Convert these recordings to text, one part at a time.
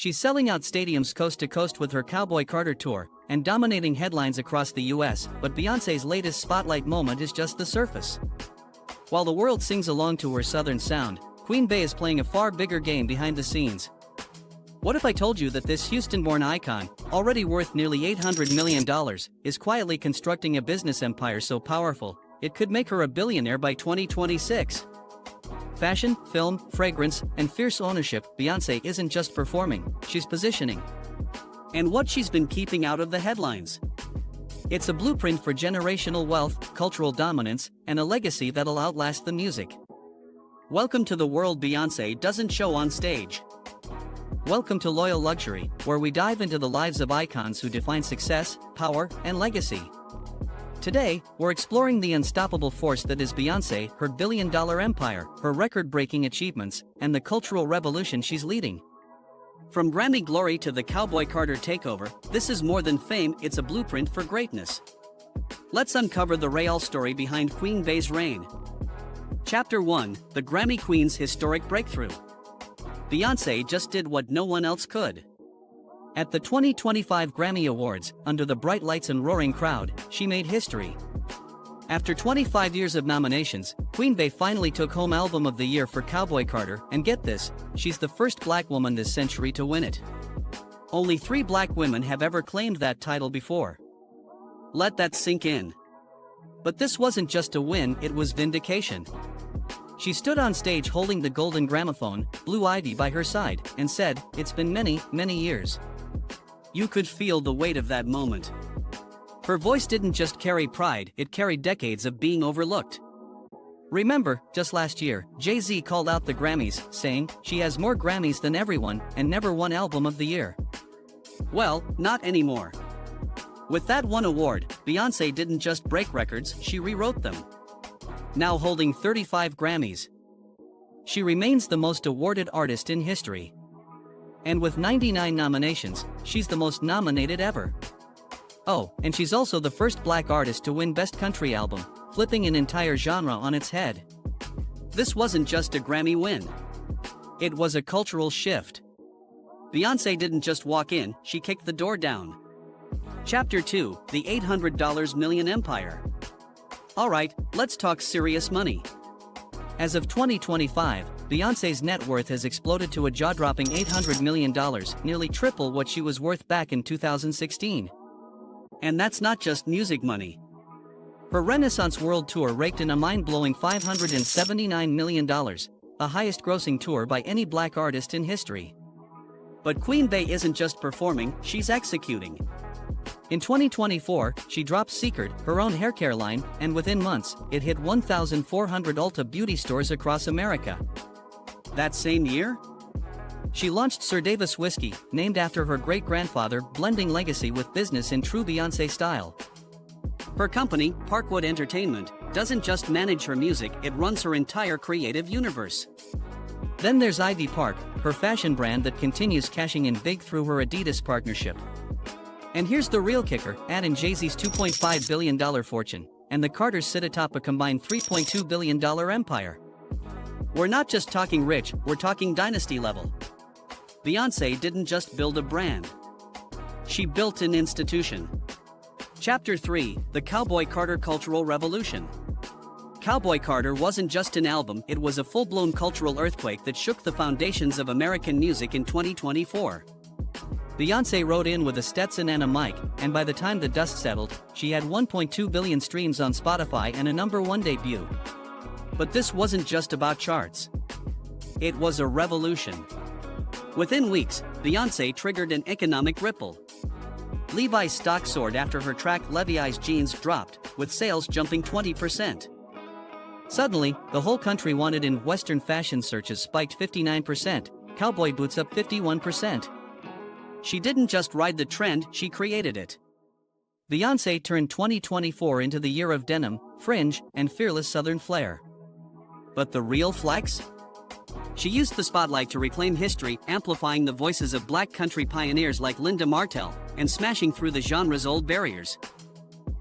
She's selling out stadiums coast to coast with her Cowboy Carter tour and dominating headlines across the US, but Beyoncé's latest spotlight moment is just the surface. While the world sings along to her southern sound, Queen Bey is playing a far bigger game behind the scenes. What if I told you that this Houston-born icon, already worth nearly $800 million, is quietly constructing a business empire so powerful, it could make her a billionaire by 2026? Fashion, film, fragrance, and fierce ownership, Beyoncé isn't just performing, she's positioning. And what she's been keeping out of the headlines. It's a blueprint for generational wealth, cultural dominance, and a legacy that'll outlast the music. Welcome to the world Beyoncé doesn't show on stage. Welcome to Loyal Luxury, where we dive into the lives of icons who define success, power, and legacy. Today, we're exploring the unstoppable force that is Beyoncé, her billion-dollar empire, her record-breaking achievements, and the cultural revolution she's leading. From Grammy glory to the Cowboy Carter takeover, this is more than fame, it's a blueprint for greatness. Let's uncover the real story behind Queen Bey's reign. Chapter 1: The Grammy Queen's Historic Breakthrough. Beyoncé just did what no one else could. At the 2025 Grammy Awards, under the bright lights and roaring crowd, she made history. After 25 years of nominations, Queen Bey finally took home Album of the Year for Cowboy Carter, and get this, she's the first black woman this century to win it. Only 3 black women have ever claimed that title before. Let that sink in. But this wasn't just a win, it was vindication. She stood on stage holding the golden gramophone, Blue Ivy by her side, and said, "It's been many, many years." You could feel the weight of that moment. Her voice didn't just carry pride, it carried decades of being overlooked. Remember, just last year, Jay-Z called out the Grammys, saying, "She has more Grammys than everyone, and never won Album of the Year." Well, not anymore. With that one award, Beyoncé didn't just break records, she rewrote them. Now holding 35 Grammys, she remains the most awarded artist in history. And with 99 nominations, she's the most nominated ever. Oh, and she's also the first black artist to win Best Country Album, flipping an entire genre on its head. This wasn't just a Grammy win. It was a cultural shift. Beyoncé didn't just walk in, she kicked the door down. Chapter 2: The $800 Million Empire. Alright, let's talk serious money. As of 2025, Beyoncé's net worth has exploded to a jaw-dropping $800 million, nearly triple what she was worth back in 2016. And that's not just music money. Her Renaissance World Tour raked in a mind-blowing $579 million, the highest-grossing tour by any black artist in history. But Queen Bey isn't just performing, she's executing. In 2024, she dropped Secret, her own haircare line, and within months, it hit 1,400 Ulta beauty stores across America. That same year, she launched Sir Davis Whiskey, named after her great-grandfather, blending legacy with business in true Beyoncé style. Her company, Parkwood Entertainment, doesn't just manage her music, it runs her entire creative universe. Then there's Ivy Park, her fashion brand that continues cashing in big through her Adidas partnership. And here's the real kicker, add in Jay-Z's $2.5 billion fortune, and the Carters sit atop a combined $3.2 billion empire. We're not just talking rich, we're talking dynasty level. Beyoncé didn't just build a brand. She built an institution. Chapter 3: The Cowboy Carter Cultural Revolution. Cowboy Carter wasn't just an album, it was a full-blown cultural earthquake that shook the foundations of American music in 2024. Beyoncé rode in with a Stetson and a mic, and by the time the dust settled, she had 1.2 billion streams on Spotify and a #1 debut. But this wasn't just about charts. It was a revolution. Within weeks, Beyoncé triggered an economic ripple. Levi's stock soared after her track Levi's Jeans dropped, with sales jumping 20%. Suddenly, the whole country wanted in. Western fashion searches spiked 59%, cowboy boots up 51%. She didn't just ride the trend, she created it. Beyoncé turned 2024 into the year of denim, fringe, and fearless southern flair. But the real flex? She used the spotlight to reclaim history, amplifying the voices of black country pioneers like Linda Martell, and smashing through the genre's old barriers.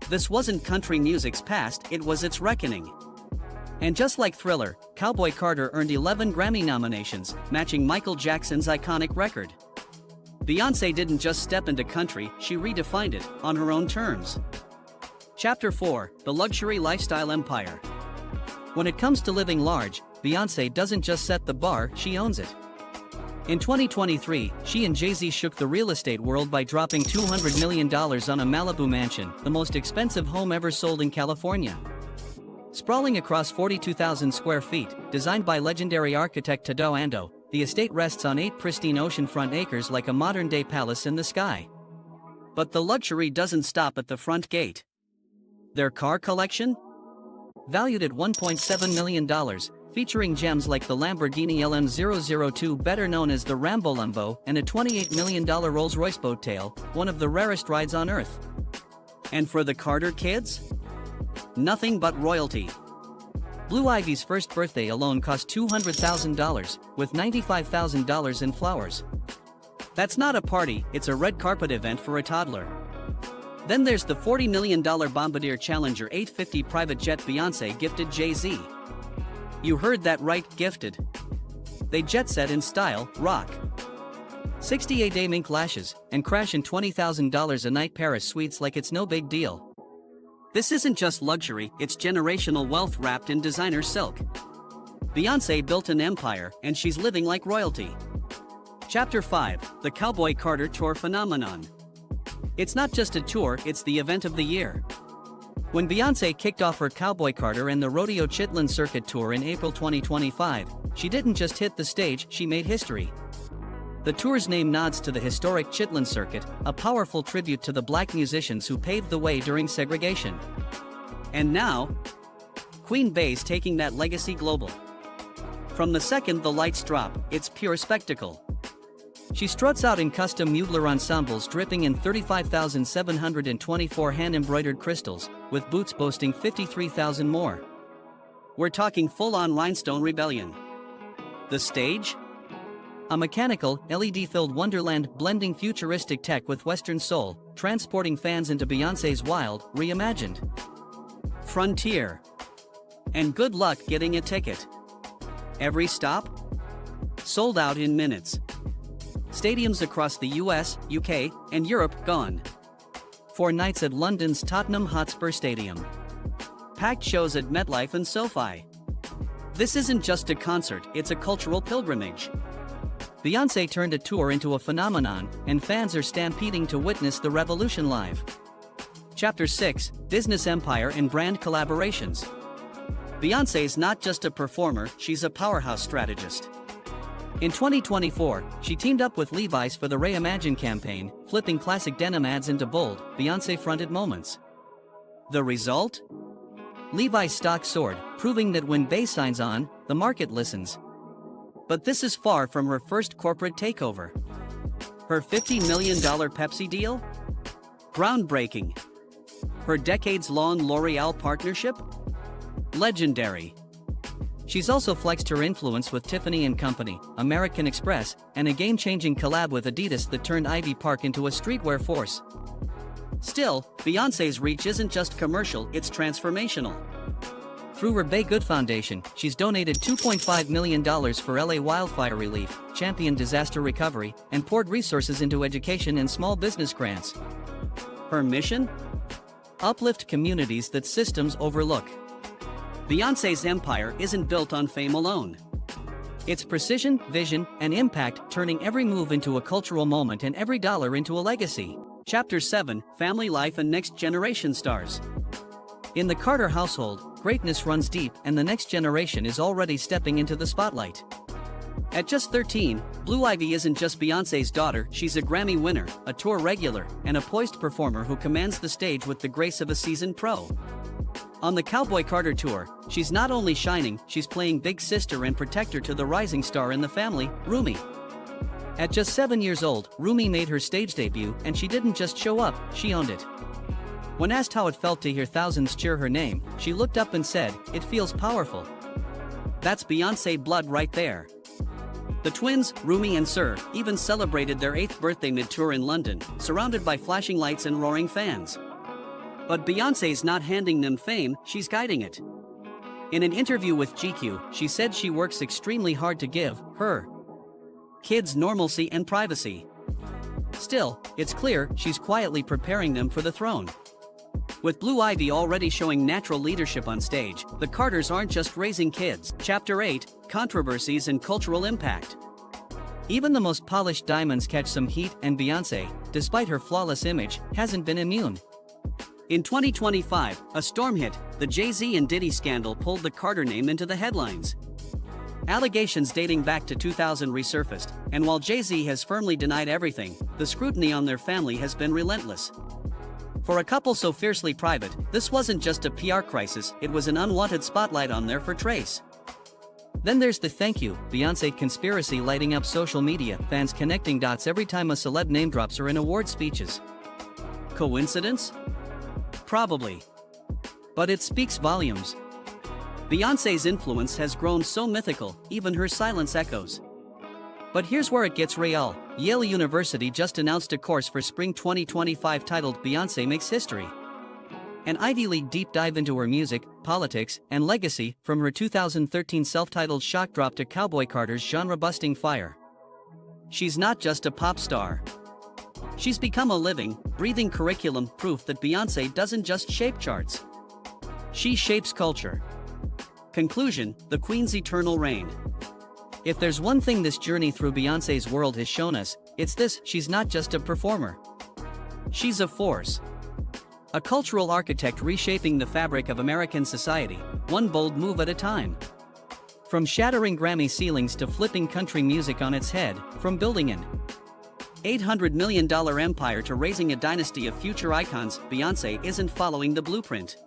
This wasn't country music's past, it was its reckoning. And just like Thriller, Cowboy Carter earned 11 Grammy nominations, matching Michael Jackson's iconic record. Beyoncé didn't just step into country, she redefined it, on her own terms. Chapter 4, The Luxury Lifestyle Empire. When it comes to living large, Beyoncé doesn't just set the bar, she owns it. In 2023, she and Jay-Z shook the real estate world by dropping $200 million on a Malibu mansion, the most expensive home ever sold in California. Sprawling across 42,000 square feet, designed by legendary architect Tadao Ando, the estate rests on 8 pristine oceanfront acres like a modern-day palace in the sky. But the luxury doesn't stop at the front gate. Their car collection? Valued at $1.7 million, featuring gems like the Lamborghini LM002, better known as the Rambo Lambo, and a $28 million Rolls-Royce boat tail, one of the rarest rides on Earth. And for the Carter kids? Nothing but royalty. Blue Ivy's first birthday alone cost $200,000, with $95,000 in flowers. That's not a party, it's a red carpet event for a toddler. Then there's the $40 million Bombardier Challenger 850 private jet Beyoncé gifted Jay-Z. You heard that right, gifted. They jet set in style, rock 68-day mink lashes, and crash in $20,000 a night Paris suites like it's no big deal. This isn't just luxury, it's generational wealth wrapped in designer silk. Beyoncé built an empire, and she's living like royalty. Chapter 5, The Cowboy Carter Tour Phenomenon. It's not just a tour, it's the event of the year. When Beyoncé kicked off her Cowboy Carter and the Rodeo Chitlin Circuit Tour in April 2025, she didn't just hit the stage, she made history. The tour's name nods to the historic Chitlin Circuit, a powerful tribute to the black musicians who paved the way during segregation. And now, Queen Bey's taking that legacy global. From the second the lights drop, it's pure spectacle. She struts out in custom Mugler ensembles dripping in 35,724 hand-embroidered crystals, with boots boasting 53,000 more. We're talking full-on rhinestone rebellion. The stage? A mechanical, LED-filled wonderland blending futuristic tech with Western soul, transporting fans into Beyoncé's wild, reimagined frontier. And good luck getting a ticket. Every stop? Sold out in minutes. Stadiums across the US, UK, and Europe gone. 4 nights at London's Tottenham Hotspur Stadium. Packed shows at MetLife and SoFi. This isn't just a concert, it's a cultural pilgrimage. Beyoncé turned a tour into a phenomenon, and fans are stampeding to witness the revolution live. Chapter 6, Business Empire and Brand Collaborations. Beyoncé's not just a performer, she's a powerhouse strategist. In 2024, she teamed up with Levi's for the Reimagine campaign, flipping classic denim ads into bold, Beyoncé-fronted moments. The result? Levi's stock soared, proving that when Bey signs on, the market listens. But this is far from her first corporate takeover. Her $50 million Pepsi deal? Groundbreaking. Her decades-long L'Oreal partnership? Legendary. She's also flexed her influence with Tiffany & Company, American Express, and a game-changing collab with Adidas that turned Ivy Park into a streetwear force. Still, Beyoncé's reach isn't just commercial, it's transformational. Through her Bey Good Foundation, she's donated $2.5 million for LA wildfire relief, championed disaster recovery, and poured resources into education and small business grants. Her mission? Uplift communities that systems overlook. Beyoncé's empire isn't built on fame alone. It's precision, vision, and impact, turning every move into a cultural moment and every dollar into a legacy. Chapter 7, Family Life and Next Generation Stars. In the Carter household, greatness runs deep and the next generation is already stepping into the spotlight. At just 13, Blue Ivy isn't just Beyoncé's daughter, she's a Grammy winner, a tour regular, and a poised performer who commands the stage with the grace of a seasoned pro. On the Cowboy Carter Tour, she's not only shining, she's playing big sister and protector to the rising star in the family, Rumi. At just 7 years old, Rumi made her stage debut, and she didn't just show up, she owned it. When asked how it felt to hear thousands cheer her name, she looked up and said, "It feels powerful." That's Beyoncé blood right there. The twins, Rumi and Sir, even celebrated their 8th birthday mid-tour in London, surrounded by flashing lights and roaring fans. But Beyoncé's not handing them fame, she's guiding it. In an interview with GQ, she said she works extremely hard to give her kids normalcy and privacy. Still, it's clear she's quietly preparing them for the throne. With Blue Ivy already showing natural leadership on stage, the Carters aren't just raising kids. Chapter 8, Controversies and Cultural Impact. Even the most polished diamonds catch some heat, and Beyoncé, despite her flawless image, hasn't been immune. In 2025, a storm hit. The Jay-Z and Diddy scandal pulled the Carter name into the headlines. Allegations dating back to 2000 resurfaced, and while Jay-Z has firmly denied everything, the scrutiny on their family has been relentless. For a couple so fiercely private, this wasn't just a PR crisis, it was an unwanted spotlight on there for Trace. Then there's the thank you, Beyoncé conspiracy lighting up social media, fans connecting dots every time a celeb name drops her in award speeches. Coincidence? Probably. But it speaks volumes. Beyoncé's influence has grown so mythical, even her silence echoes. But here's where it gets real. Yale University just announced a course for spring 2025 titled Beyoncé Makes History. An Ivy League deep dive into her music, politics, and legacy, from her 2013 self-titled shock drop to Cowboy Carter's genre-busting fire. She's not just a pop star. She's become a living, breathing curriculum, proof that Beyoncé doesn't just shape charts. She shapes culture. Conclusion: the Queen's eternal reign. If there's one thing this journey through Beyoncé's world has shown us, it's this: she's not just a performer. She's a force. A cultural architect reshaping the fabric of American society, one bold move at a time. From shattering Grammy ceilings to flipping country music on its head, from building an $800 million empire to raising a dynasty of future icons, Beyoncé isn't following the blueprint.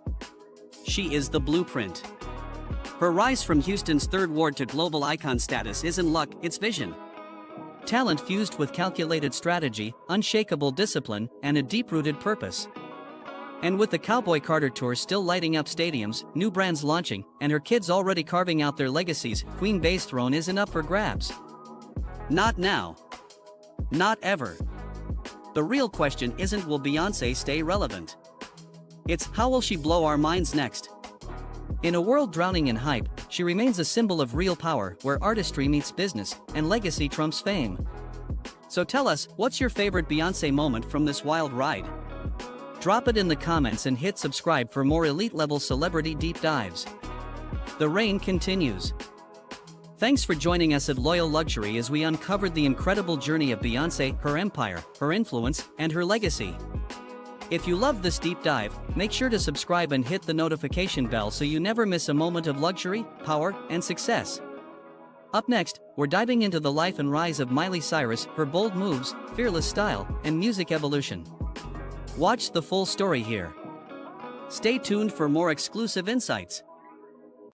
She is the blueprint. Her rise from Houston's Third Ward to global icon status isn't luck, it's vision. Talent fused with calculated strategy, unshakable discipline, and a deep-rooted purpose. And with the Cowboy Carter tour still lighting up stadiums, new brands launching, and her kids already carving out their legacies, Queen Bey's throne isn't up for grabs. Not now. Not ever. The real question isn't will Beyoncé stay relevant? It's how will she blow our minds next? In a world drowning in hype, she remains a symbol of real power, where artistry meets business, and legacy trumps fame. So tell us, what's your favorite Beyoncé moment from this wild ride? Drop it in the comments and hit subscribe for more elite-level celebrity deep dives. The reign continues. Thanks for joining us at Loyal Luxury as we uncovered the incredible journey of Beyoncé, her empire, her influence, and her legacy. If you love this deep dive, make sure to subscribe and hit the notification bell so you never miss a moment of luxury, power, and success. Up next, we're diving into the life and rise of Miley Cyrus, her bold moves, fearless style, and music evolution. Watch the full story here. Stay tuned for more exclusive insights.